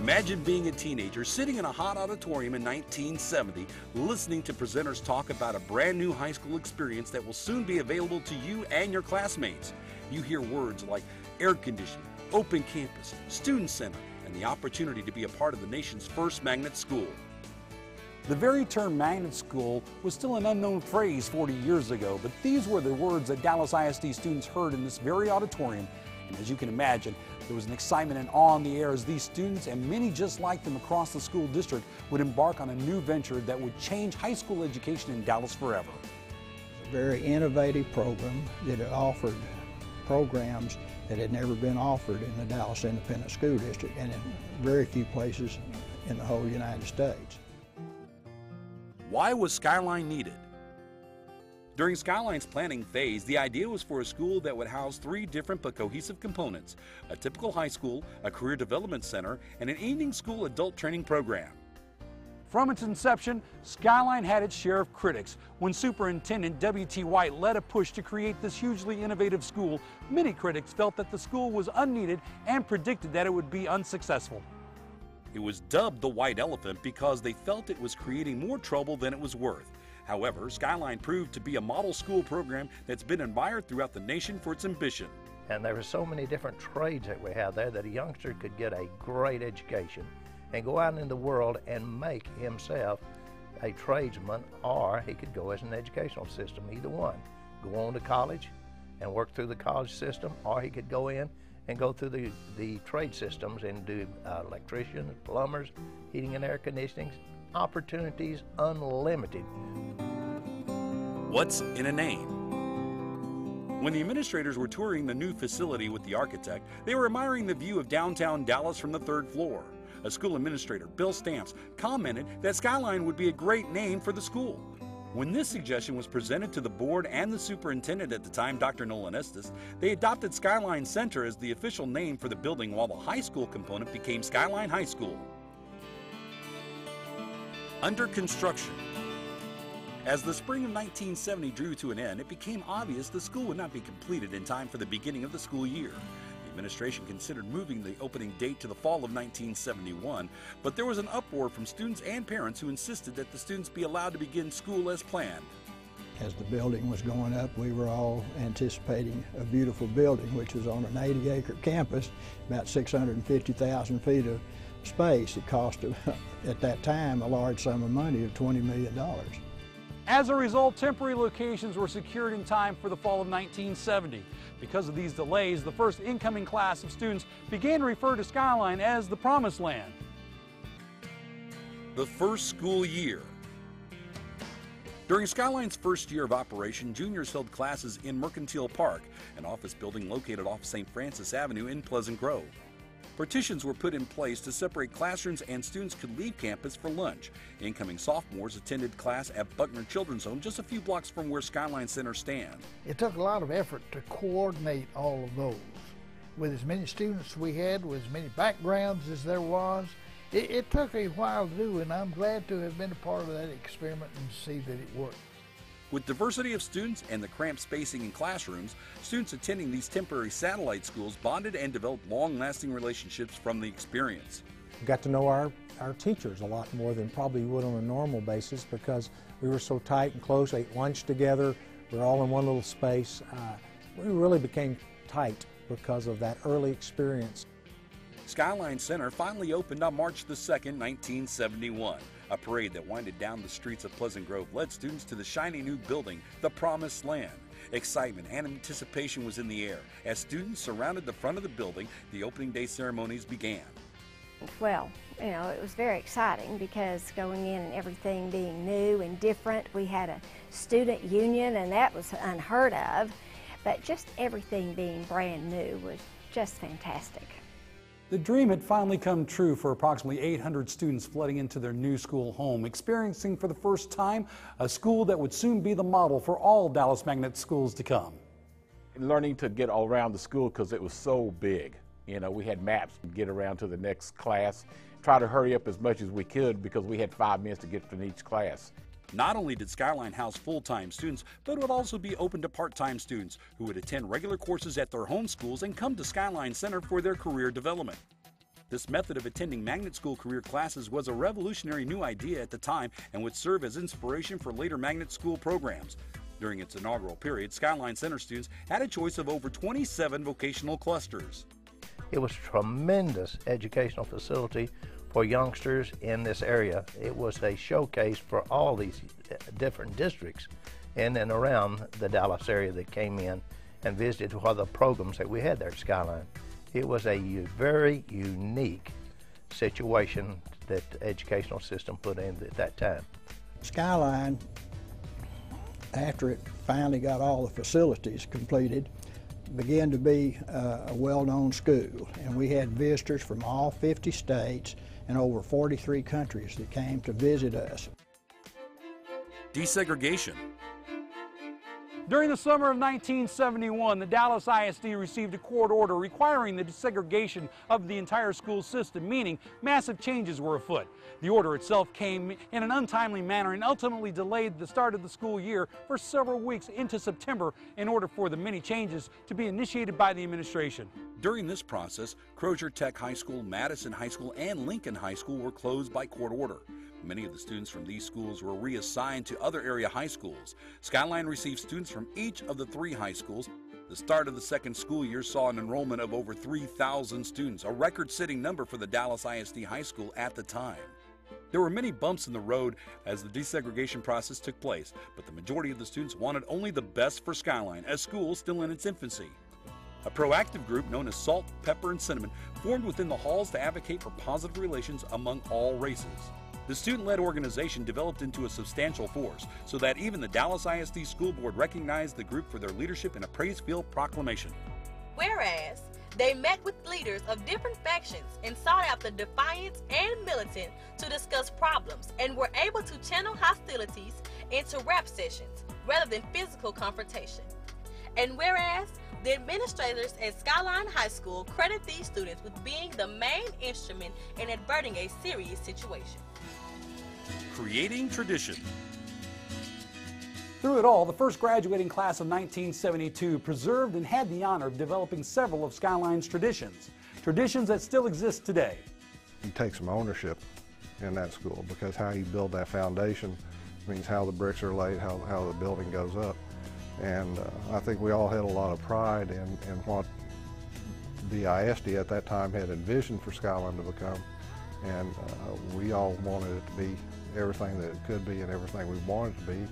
Imagine being a teenager sitting in a hot auditorium in 1970, listening to presenters talk about a brand new high school experience that will soon be available to you and your classmates. You hear words like air conditioning, open campus, student center, and the opportunity to be a part of the nation's first magnet school. The very term magnet school was still an unknown phrase 40 years ago, but these were the words that Dallas ISD students heard in this very auditorium. And as you can imagine, there was an excitement and awe in the air as these students and many just like them across the school district would embark on a new venture that would change high school education in Dallas forever. A very innovative program that offered programs that had never been offered in the Dallas Independent School District and in very few places in the whole United States. Why was Skyline needed? During Skyline's planning phase, the idea was for a school that would house 3 different but cohesive components: a typical high school, a career development center, and an evening school adult training program. From its inception, Skyline had its share of critics. When Superintendent W.T. White led a push to create this hugely innovative school, many critics felt that the school was unneeded and predicted that it would be unsuccessful. It was dubbed the White Elephant because they felt it was creating more trouble than it was worth. However, Skyline proved to be a model school program that's been admired throughout the nation for its ambition. And there were so many different trades that we had there that a youngster could get a great education and go out in the world and make himself a tradesman, or he could go as an educational system, either one. Go on to college and work through the college system, or he could go in and go through the trade systems and do electricians, plumbers, heating and air conditioning. Opportunities unlimited. What's in a name? When the administrators were touring the new facility with the architect, they were admiring the view of downtown Dallas from the 3rd floor. A school administrator, Bill Stamps, commented that Skyline would be a great name for the school. When this suggestion was presented to the board and the superintendent at the time, Dr. Nolan Estes, they adopted Skyline Center as the official name for the building, while the high school component became Skyline High School. Under construction. As the spring of 1970 drew to an end, it became obvious the school would not be completed in time for the beginning of the school year. The administration considered moving the opening date to the fall of 1971, but there was an uproar from students and parents who insisted that the students be allowed to begin school as planned. As the building was going up, we were all anticipating a beautiful building, which was on an 80-acre campus, about 650,000 feet of space. It cost, at that time, a large sum of money of $20 million. As a result, temporary locations were secured in time for the fall of 1970. Because of these delays, the first incoming class of students began to refer to Skyline as the Promised Land. The first school year. During Skyline's first year of operation, juniors held classes in Mercantile Park, an office building located off St. Francis Avenue in Pleasant Grove. Partitions were put in place to separate classrooms, and students could leave campus for lunch. Incoming sophomores attended class at Buckner Children's Home, just a few blocks from where Skyline Center stands. It took a lot of effort to coordinate all of those. With as many students we had, with as many backgrounds as there was, it took a while to do, and I'm glad to have been a part of that experiment and see that it worked. With diversity of students and the cramped spacing in classrooms, students attending these temporary satellite schools bonded and developed long-lasting relationships from the experience. We got to know our teachers a lot more than probably you would on a normal basis because we were so tight and close, ate lunch together, we were all in one little space. We really became tight because of that early experience. Skyline Center finally opened on March the 2nd, 1971. A parade that winded down the streets of Pleasant Grove led students to the shiny new building, the Promised Land. Excitement and anticipation was in the air. As students surrounded the front of the building, the opening day ceremonies began. Well, you know, it was very exciting because going in and everything being new and different, we had a student union and that was unheard of, but just everything being brand new was just fantastic. The dream had finally come true for approximately 800 students flooding into their new school home, experiencing for the first time a school that would soon be the model for all Dallas Magnet schools to come. Learning to get all around the school because it was so big. You know, we had maps to get around to the next class, try to hurry up as much as we could because we had 5 minutes to get from each class. Not only did Skyline house full-time students, but it would also be open to part-time students who would attend regular courses at their home schools and come to Skyline Center for their career development. This method of attending magnet school career classes was a revolutionary new idea at the time and would serve as inspiration for later magnet school programs. During its inaugural period, Skyline Center students had a choice of over 27 vocational clusters. It was a tremendous educational facility for youngsters in this area. It was a showcase for all these different districts in and around the Dallas area that came in and visited one of the programs that we had there at Skyline. It was a very unique situation that the educational system put in at that time. Skyline, after it finally got all the facilities completed, began to be a well-known school, and we had visitors from all 50 states and over 43 countries that came to visit us. Desegregation. During the summer of 1971, the Dallas ISD received a court order requiring the desegregation of the entire school system, meaning massive changes were afoot. The order itself came in an untimely manner and ultimately delayed the start of the school year for several weeks into September in order for the many changes to be initiated by the administration. During this process, Crozier Tech High School, Madison High School, and Lincoln High School were closed by court order. Many of the students from these schools were reassigned to other area high schools. Skyline received students from each of the 3 high schools. The start of the second school year saw an enrollment of over 3,000 students, a record-setting number for the Dallas ISD High School at the time. There were many bumps in the road as the desegregation process took place, but the majority of the students wanted only the best for Skyline, a school still in its infancy. A proactive group known as Salt, Pepper, and Cinnamon formed within the halls to advocate for positive relations among all races. The student-led organization developed into a substantial force so that even the Dallas ISD School Board recognized the group for their leadership in a praise-filled proclamation. Whereas, they met with leaders of different factions and sought out the defiant and militant to discuss problems and were able to channel hostilities into rap sessions rather than physical confrontation. And whereas, the administrators at Skyline High School credit these students with being the main instrument in averting a serious situation. Creating tradition. Through it all, the first graduating class of 1972 preserved and had the honor of developing several of Skyline's traditions, traditions that still exist today. You take some ownership in that school, because how you build that foundation means how the bricks are laid, how the building goes up. And I think we all had a lot of pride in what the ISD at that time had envisioned for Skyline to become. And we all wanted it to be everything that it could be and everything we wanted to be.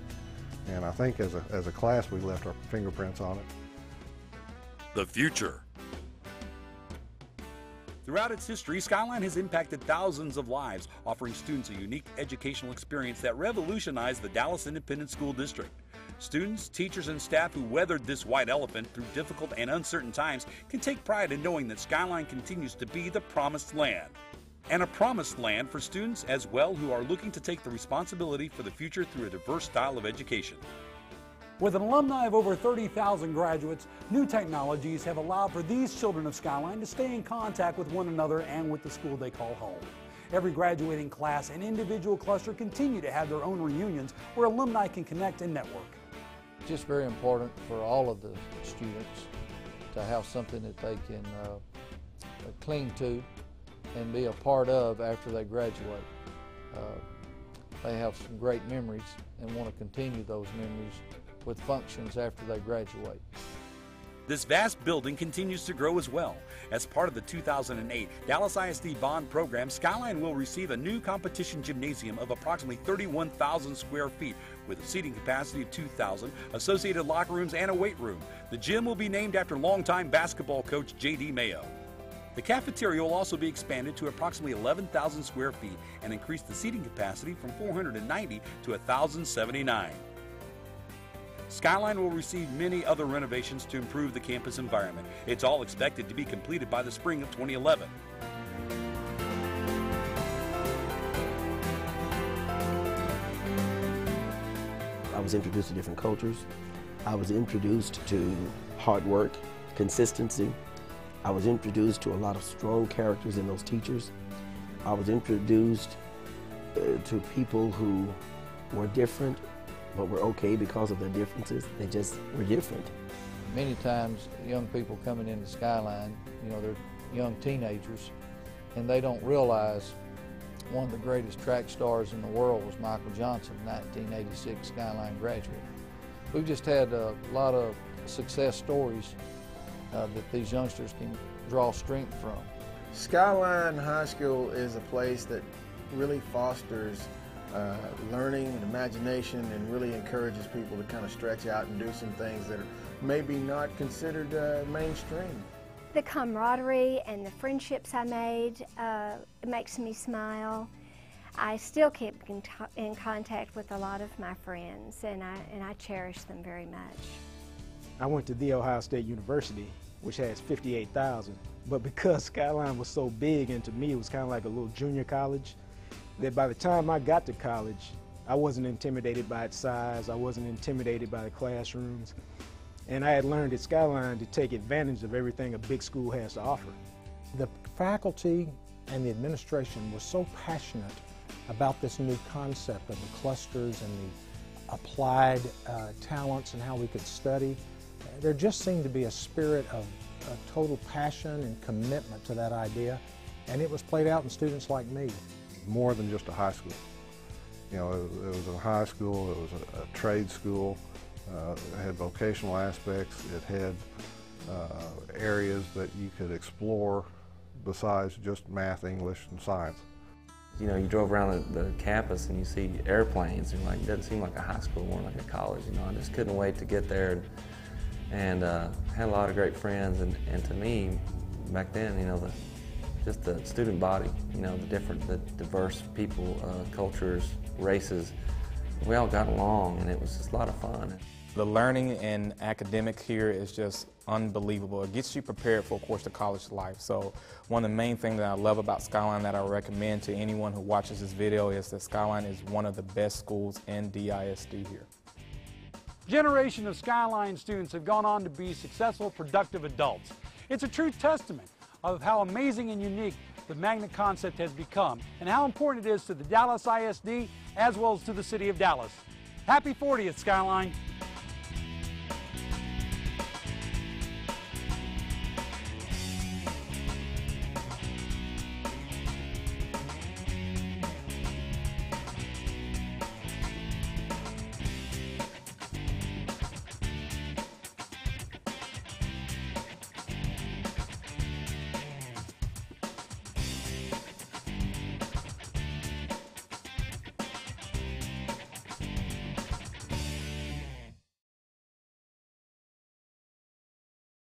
And I think as a class, we left our fingerprints on it. The future. Throughout its history, Skyline has impacted thousands of lives, offering students a unique educational experience that revolutionized the Dallas Independent School District. Students, teachers, and staff who weathered this white elephant through difficult and uncertain times can take pride in knowing that Skyline continues to be the promised land. And a promised land for students as well who are looking to take the responsibility for the future through a diverse style of education. With an alumni of over 30,000 graduates, new technologies have allowed for these children of Skyline to stay in contact with one another and with the school they call home. Every graduating class and individual cluster continue to have their own reunions where alumni can connect and network. It's just very important for all of the students to have something that they can cling to and be a part of after they graduate. They have some great memories and want to continue those memories with functions after they graduate. This vast building continues to grow as well. As part of the 2008 Dallas ISD Bond program, Skyline will receive a new competition gymnasium of approximately 31,000 square feet with a seating capacity of 2,000, associated locker rooms, and a weight room. The gym will be named after longtime basketball coach J.D. Mayo. The cafeteria will also be expanded to approximately 11,000 square feet and increase the seating capacity from 490 to 1,079. Skyline will receive many other renovations to improve the campus environment. It's all expected to be completed by the spring of 2011. I was introduced to different cultures. I was introduced to hard work, consistency. I was introduced to a lot of strong characters in those teachers. I was introduced to people who were different, but were okay because of their differences. They just were different. Many times, young people coming into Skyline, you know, they're young teenagers, and they don't realize one of the greatest track stars in the world was Michael Johnson, 1986 Skyline graduate. We've just had a lot of success stories that these youngsters can draw strength from. Skyline High School is a place that really fosters learning and imagination, and really encourages people to kind of stretch out and do some things that are maybe not considered mainstream. The camaraderie and the friendships I made makes me smile. I still keep in contact with a lot of my friends, and I cherish them very much. I went to The Ohio State University, which has 58,000, but because Skyline was so big, and to me it was kind of like a little junior college, that by the time I got to college, I wasn't intimidated by its size, I wasn't intimidated by the classrooms, and I had learned at Skyline to take advantage of everything a big school has to offer. The faculty and the administration were so passionate about this new concept of the clusters and the applied talents and how we could study. There just seemed to be a spirit of total passion and commitment to that idea, and it was played out in students like me. More than just a high school. You know, it was a high school, it was a trade school, it had vocational aspects, it had areas that you could explore besides just math, English, and science. You know, you drove around the campus and you see airplanes, and like, it doesn't seem like a high school, more like a college. You know, I just couldn't wait to get there, and had a lot of great friends. And to me, back then, you know, just the student body, you know, the diverse people, cultures, races, we all got along, and it was just a lot of fun. The learning and academics here is just unbelievable. It gets you prepared for, of course, the college life. So one of the main things that I love about Skyline that I recommend to anyone who watches this video is that Skyline is one of the best schools in DISD here. Generation of Skyline students have gone on to be successful, productive adults. It's a true testament of how amazing and unique the magnet concept has become, and how important it is to the Dallas ISD as well as to the city of Dallas. Happy 40th, Skyline!